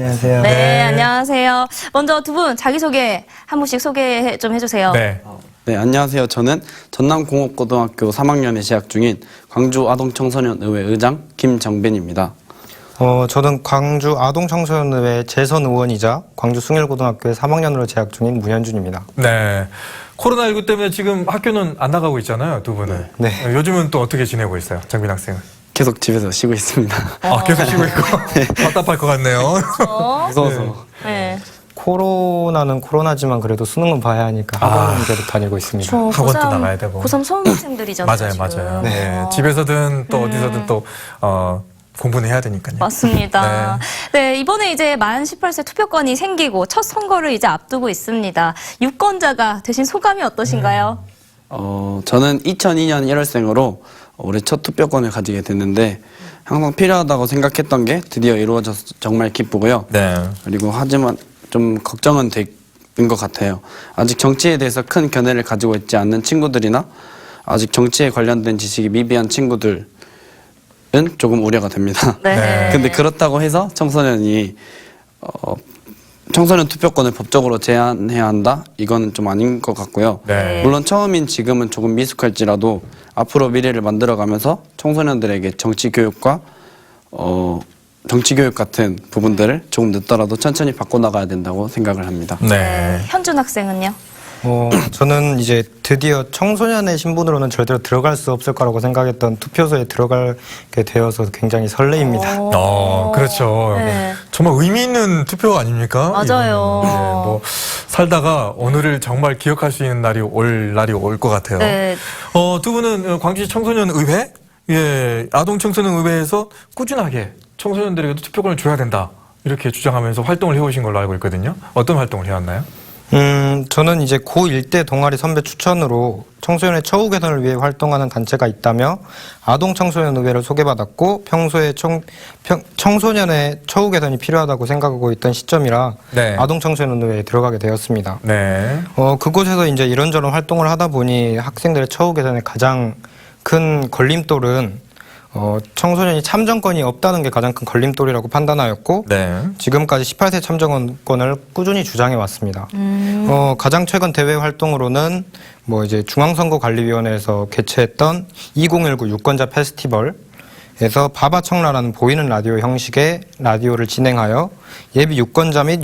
안녕하세요. 네, 안녕하세요. 먼저 두 분 자기소개 한 분씩 소개 좀 해주세요. 네. 네, 안녕하세요. 저는 전남공업고등학교 3학년에 재학 중인 광주 아동청소년의회 의장 김정빈입니다. 저는 광주 아동청소년의회 재선 의원이자 광주 숭일고등학교에 3학년으로 재학 중인 문현준입니다. 네. 코로나19 때문에 지금 학교는 안 나가고 있잖아요, 두 분은. 네. 요즘은 또 어떻게 지내고 있어요, 정빈 학생은? 계속 집에서 쉬고 있습니다. 아, 계속 쉬고 있고. 답답할 것 같네요. 무서워서. 네. 코로나는 코로나지만 그래도 수능은 봐야 하니까 학원은 계속 다니고 있습니다. 저 학원도 고3, 나가야 되고. 고3 수험생들이잖아요. 맞아요, 지금. 맞아요. 네. 집에서든 또 어디서든 또, 공부는 해야 되니까요. 맞습니다. 네, 이번에 이제 만 18세 투표권이 생기고 첫 선거를 이제 앞두고 있습니다. 유권자가 되신 소감이 어떠신가요? 저는 2002년 1월생으로 올해 첫 투표권을 가지게 됐는데 항상 필요하다고 생각했던 게 드디어 이루어져서 정말 기쁘고요. 네. 그리고 하지만 좀 걱정은 된 것 같아요. 아직 정치에 대해서 큰 견해를 가지고 있지 않는 친구들이나 아직 정치에 관련된 지식이 미비한 친구들은 조금 우려가 됩니다. 네. 근데 그렇다고 해서 청소년이 청소년 투표권을 법적으로 제한해야 한다? 이거는 좀 아닌 것 같고요. 네. 물론 처음인 지금은 조금 미숙할지라도 앞으로 미래를 만들어가면서 청소년들에게 정치 교육과 정치 교육 같은 부분들을 조금 늦더라도 천천히 바꿔나가야 된다고 생각을 합니다. 네. 현준 학생은요? 저는 이제 드디어 청소년의 신분으로는 절대로 들어갈 수 없을 거라고 생각했던 투표소에 들어가게 되어서 굉장히 설레입니다. 그렇죠. 네. 정말 의미 있는 투표 아닙니까? 맞아요. 이거는. 뭐 살다가 오늘을 정말 기억할 수 있는 날이 올 것 같아요. 네. 두 분은 광주시 청소년의회, 아동청소년의회에서 꾸준하게 청소년들에게도 투표권을 줘야 된다 이렇게 주장하면서 활동을 해오신 걸로 알고 있거든요. 어떤 활동을 해왔나요? 저는 이제 고1 때 동아리 선배 추천으로 청소년의 처우 개선을 위해 활동하는 단체가 있다며 아동청소년의회를 소개받았고 평소에 청소년의 처우 개선이 필요하다고 생각하고 있던 시점이라 네. 아동청소년의회에 들어가게 되었습니다. 네. 그곳에서 이제 이런저런 활동을 하다 보니 학생들의 처우 개선의 가장 큰 걸림돌은 청소년이 참정권이 없다는 게 가장 큰 걸림돌이라고 판단하였고 네. 지금까지 18세 참정권을 꾸준히 주장해 왔습니다. 가장 최근 대외 활동으로는 뭐 이제 중앙선거관리위원회에서 개최했던 2019 유권자 페스티벌에서 바바청라라는 보이는 라디오 형식의 라디오를 진행하여 예비 유권자 및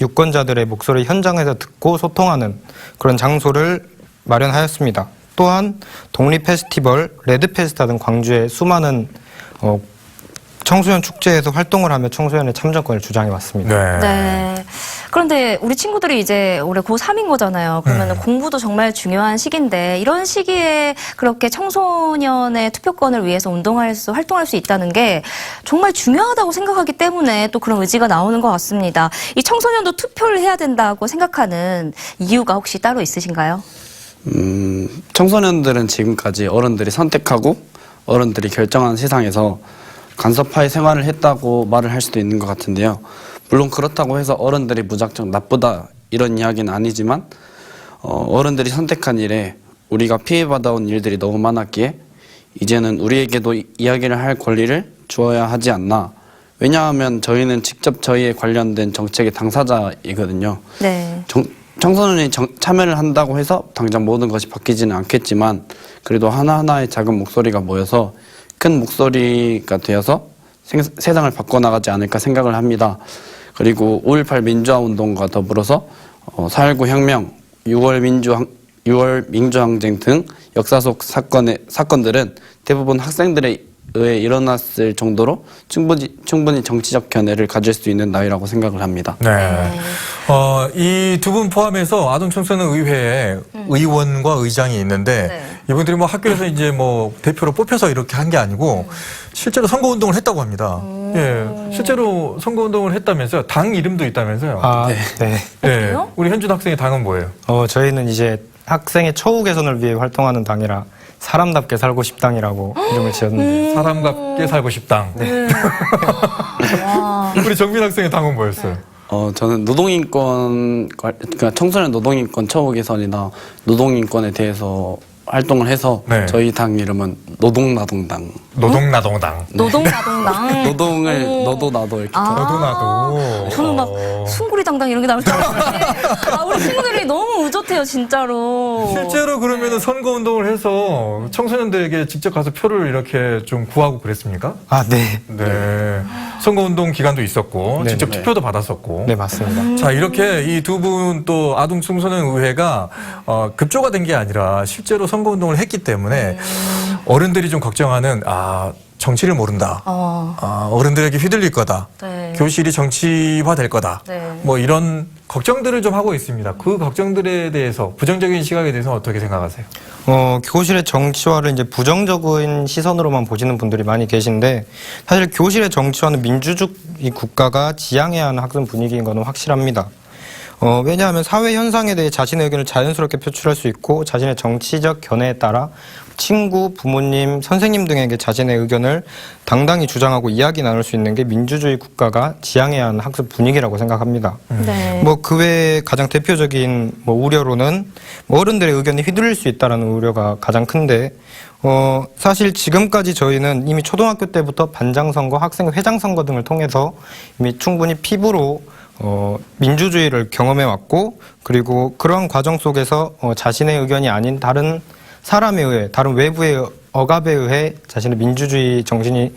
유권자들의 목소리를 현장에서 듣고 소통하는 그런 장소를 마련하였습니다. 또한 독립 페스티벌, 레드 페스타 등 광주의 수많은 청소년 축제에서 활동을 하며 청소년의 참정권을 주장해 왔습니다. 네. 그런데 우리 친구들이 이제 올해 고3인 거잖아요. 그러면 공부도 정말 중요한 시기인데 이런 시기에 그렇게 청소년의 투표권을 위해서 활동할 수 있다는 게 정말 중요하다고 생각하기 때문에 또 그런 의지가 나오는 것 같습니다. 이 청소년도 투표를 해야 된다고 생각하는 이유가 혹시 따로 있으신가요? 청소년들은 지금까지 어른들이 선택하고 어른들이 결정한 세상에서 간섭하에 생활을 했다고 말을 할 수도 있는 것 같은데요. 물론 그렇다고 해서 어른들이 무작정 나쁘다 이런 이야기는 아니지만 어른들이 선택한 일에 우리가 피해받아온 일들이 너무 많았기에 이제는 우리에게도 이야기를 할 권리를 주어야 하지 않나. 왜냐하면 저희는 직접 저희에 관련된 정책의 당사자이거든요. 네. 청소년이 참여를 한다고 해서 당장 모든 것이 바뀌지는 않겠지만 그래도 하나하나의 작은 목소리가 모여서 큰 목소리가 되어서 세상을 바꿔나가지 않을까 생각을 합니다. 그리고 5.18 민주화운동과 더불어서 4.19 혁명, 6월 민주항쟁 등 역사 속 사건들은 대부분 학생들에 의해 일어났을 정도로 충분히 정치적 견해를 가질 수 있는 나이라고 생각을 합니다. 네. 이 두 분 포함해서 아동청소년의회에 의원과 의장이 있는데 네. 이분들이 뭐 학교에서 이제 뭐 대표로 뽑혀서 이렇게 한 게 아니고 실제로 선거운동을 했다고 합니다. 예, 실제로 선거운동을 했다면서요? 당 이름도 있다면서요? 네. 예, 우리 현준 학생의 당은 뭐예요? 저희는 이제 학생의 처우 개선을 위해 활동하는 당이라 사람답게 살고 싶당이라고 이름을 지었는데 사람답게 살고 싶당. 우리 정민 학생의 당은 뭐였어요? 저는 노동인권, 그러니까 청소년 노동인권 처우 개선이나 노동인권에 대해서 활동을 해서 네. 저희 당 이름은 노동나동당. 노동나동당. 노동나동당. 노동을 오. 너도 나도 이렇게. 아. 너도 나도. 저는 막 숭구리당당 이런 게 나올 줄 알았는데 우리 친구들이 너무 의젓해요 진짜로. 실제로 그러면은 선거운동을 해서 청소년들에게 직접 가서 표를 이렇게 좀 구하고 그랬습니까? 아, 네. 네. 선거운동 기간도 있었고, 네, 직접 네. 투표도 받았었고. 네, 맞습니다. 자, 이렇게 이 두 분 또 아동 청소년 의회가 급조가 된 게 아니라 실제로 선거운동을 했기 때문에 어른들이 좀 걱정하는 정치를 모른다. 어른들에게 휘둘릴 거다. 네. 교실이 정치화 될 거다. 네. 뭐 이런 걱정들을 좀 하고 있습니다. 그 걱정들에 대해서 부정적인 시각에 대해서 어떻게 생각하세요? 교실의 정치화를 이제 부정적인 시선으로만 보시는 분들이 많이 계신데 사실 교실의 정치화는 민주주의 국가가 지향해야 하는 학습 분위기인 것은 확실합니다. 왜냐하면 사회 현상에 대해 자신의 의견을 자연스럽게 표출할 수 있고 자신의 정치적 견해에 따라 친구, 부모님, 선생님 등에게 자신의 의견을 당당히 주장하고 이야기 나눌 수 있는 게 민주주의 국가가 지향해야 하는 학습 분위기라고 생각합니다. 네. 그 외에 가장 대표적인 우려로는 어른들의 의견이 휘둘릴 수 있다는 우려가 가장 큰데 사실 지금까지 저희는 이미 초등학교 때부터 반장 선거, 학생 회장 선거 등을 통해서 이미 충분히 피부로 민주주의를 경험해 왔고 그리고 그러한 과정 속에서 자신의 의견이 아닌 다른 사람에 의해 다른 외부의 억압에 의해 자신의 민주주의 정신이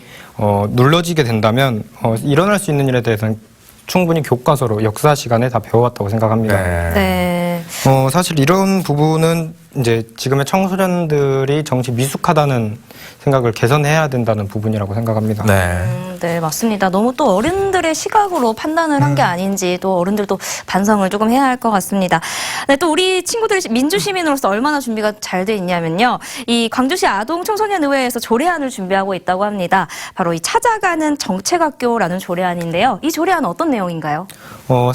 눌러지게 된다면 일어날 수 있는 일에 대해서는 충분히 교과서로 역사 시간에 다 배워왔다고 생각합니다. 네. 사실 이런 부분은 이제 지금의 청소년들이 정치 미숙하다는 생각을 개선해야 된다는 부분이라고 생각합니다. 네. 네, 맞습니다. 너무 또 어른들의 시각으로 판단을 한 게 아닌지 또 어른들도 반성을 조금 해야 할 것 같습니다. 네, 또 우리 친구들이 민주시민으로서 얼마나 준비가 잘 돼 있냐면요. 이 광주시 아동 청소년 의회에서 조례안을 준비하고 있다고 합니다. 바로 이 찾아가는 정책학교라는 조례안인데요. 이 조례안은 어떤 내용인가요?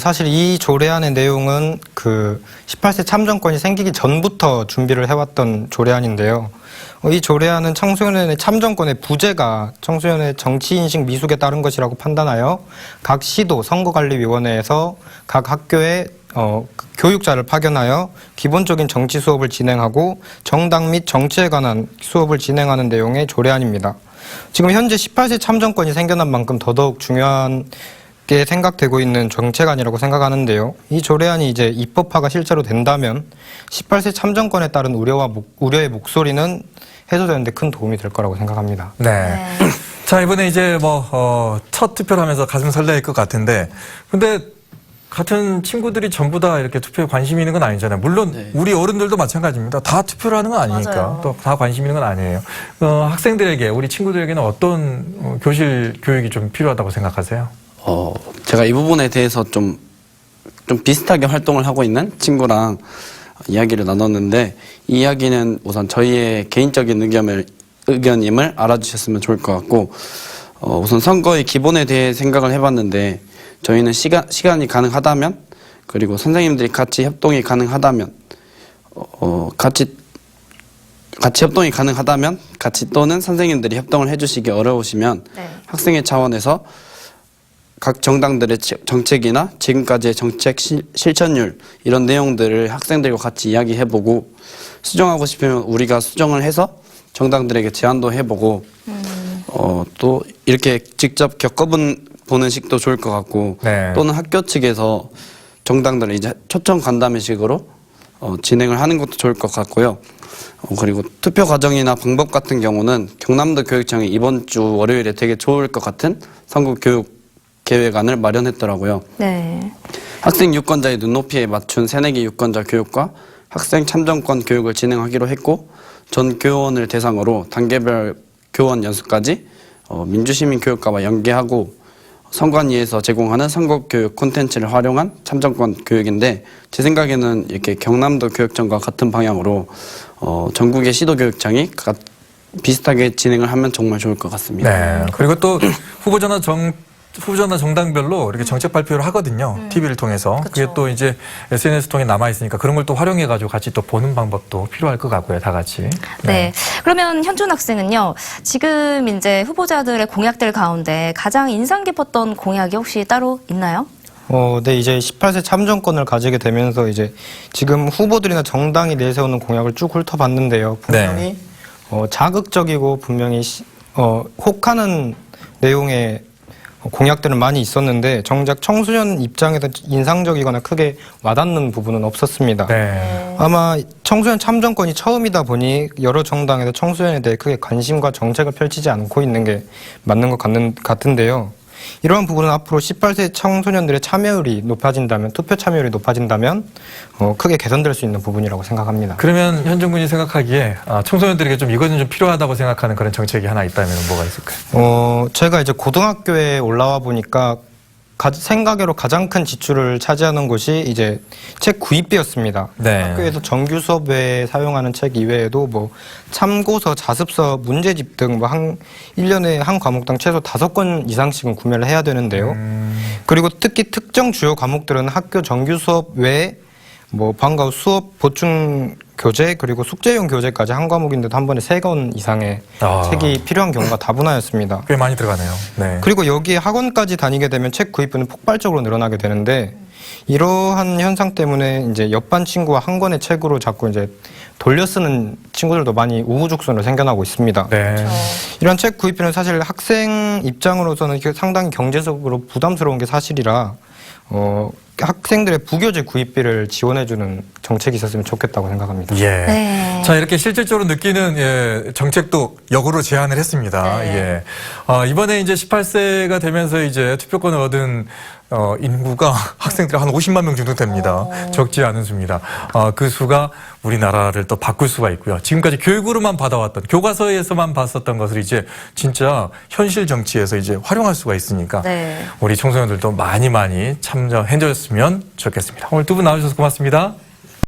사실 이 조례안의 내용은 그 18세 참정권이 생기기 전부터 준비를 해왔던 조례안인데요. 이 조례안은 청소년의 참정권의 부재가 청소년의 정치인식 미숙에 따른 것이라고 판단하여 각 시도 선거관리위원회에서 각 학교에 교육자를 파견하여 기본적인 정치 수업을 진행하고 정당 및 정치에 관한 수업을 진행하는 내용의 조례안입니다. 지금 현재 18세 참정권이 생겨난 만큼 더더욱 중요한 게 생각되고 있는 정책안이라고 생각하는데요. 이 조례안이 이제 입법화가 실제로 된다면 18세 참정권에 따른 우려의 목소리는 해소되는데 큰 도움이 될 거라고 생각합니다. 네. 자, 이번에 이제 첫 투표를 하면서 가슴 설레일 것 같은데, 근데 같은 친구들이 전부 다 이렇게 투표에 관심이 있는 건 아니잖아요. 물론 네. 우리 어른들도 마찬가지입니다. 다 투표를 하는 건 아니니까. 맞아요. 또 다 관심 있는 건 아니에요. 학생들에게, 우리 친구들에게는 어떤 교실 교육이 좀 필요하다고 생각하세요? 제가 이 부분에 대해서 좀 비슷하게 활동을 하고 있는 친구랑 이야기를 나눴는데 이 이야기는 우선 저희의 개인적인 의견임을 알아주셨으면 좋을 것 같고 우선 선거의 기본에 대해 생각을 해봤는데 저희는 시간이 가능하다면 그리고 선생님들이 같이 협동이 가능하다면 같이 협동이 가능하다면 같이 또는 선생님들이 협동을 해주시기 어려우시면 네. 학생의 차원에서 각 정당들의 정책이나 지금까지의 정책 실천율 이런 내용들을 학생들과 같이 이야기해보고 수정하고 싶으면 우리가 수정을 해서 정당들에게 제안도 해보고 또 이렇게 직접 겪어보는 식도 좋을 것 같고 네. 또는 학교 측에서 정당들을 이제 초청 간담회식으로 진행을 하는 것도 좋을 것 같고요. 그리고 투표 과정이나 방법 같은 경우는 경남도 교육청이 이번 주 월요일에 되게 좋을 것 같은 선거 교육 계획안을 마련했더라고요. 네. 학생 유권자의 눈높이에 맞춘 새내기 유권자 교육과 학생 참정권 교육을 진행하기로 했고 전 교원을 대상으로 단계별 교원 연수까지 민주시민 교육과와 연계하고 선관위에서 제공하는 선거교육 콘텐츠를 활용한 참정권 교육인데 제 생각에는 이렇게 경남도 교육청과 같은 방향으로 전국의 시도교육청이 비슷하게 진행을 하면 정말 좋을 것 같습니다. 네. 그리고 또 후보자나 정당별로 이렇게 정책 발표를 하거든요. TV를 통해서. 그쵸. 그게 또 이제 SNS 통해 남아있으니까 그런 걸 또 활용해가지고 같이 또 보는 방법도 필요할 것 같고요. 다 같이. 네. 그러면 현준 학생은요, 지금 이제 후보자들의 공약들 가운데 가장 인상 깊었던 공약이 혹시 따로 있나요? 네, 이제 18세 참정권을 가지게 되면서 이제 지금 후보들이나 정당이 내세우는 공약을 쭉 훑어봤는데요. 분명히 자극적이고 분명히 혹하는 내용의 공약들은 많이 있었는데 정작 청소년 입장에서 인상적이거나 크게 와닿는 부분은 없었습니다. 네. 아마 청소년 참정권이 처음이다 보니 여러 정당에서 청소년에 대해 크게 관심과 정책을 펼치지 않고 있는 게 맞는 것 같은데요. 이러한 부분은 앞으로 18세 청소년들의 참여율이 높아진다면, 투표 참여율이 높아진다면 크게 개선될 수 있는 부분이라고 생각합니다. 그러면 현정군이 생각하기에 청소년들에게 좀 이거는 좀 필요하다고 생각하는 그런 정책이 하나 있다면 뭐가 있을까요? 제가 이제 고등학교에 올라와 보니까 생가계로 가장 큰 지출을 차지하는 곳이 이제 책 구입비였습니다. 네. 학교에서 정규 수업 외에 사용하는 책 이외에도 뭐 참고서, 자습서, 문제집 등 뭐 1년에 한 과목당 최소 5권 이상씩은 구매를 해야 되는데요. 그리고 특히 특정 주요 과목들은 학교 정규 수업 외에 뭐 방과 후 수업 보충 교재 그리고 숙제용 교재까지 한 과목인데도 한 번에 3권 이상의 책이 필요한 경우가 다분하였습니다. 꽤 많이 들어가네요. 네. 그리고 여기에 학원까지 다니게 되면 책 구입비는 폭발적으로 늘어나게 되는데 이러한 현상 때문에 이제 옆반 친구와 한 권의 책으로 자꾸 이제 돌려 쓰는 친구들도 많이 우후죽순으로 생겨나고 있습니다. 네. 이런 책 구입비는 사실 학생 입장으로서는 상당히 경제적으로 부담스러운 게 사실이라 학생들의 부교재 구입비를 지원해주는 정책이 있었으면 좋겠다고 생각합니다. 예. 네. 자, 이렇게 실질적으로 느끼는 정책도 역으로 제안을 했습니다. 네. 예. 이번에 이제 18세가 되면서 이제 투표권을 얻은 인구가 학생들 한 50만 명 정도 됩니다. 적지 않은 수입니다. 그 수가 우리나라를 또 바꿀 수가 있고요. 지금까지 교육으로만 받아왔던, 교과서에서만 봤었던 것을 이제 진짜 현실 정치에서 이제 활용할 수가 있으니까 네. 우리 청소년들도 많이 참여해줬으면 좋겠습니다. 오늘 두 분 나와주셔서 고맙습니다.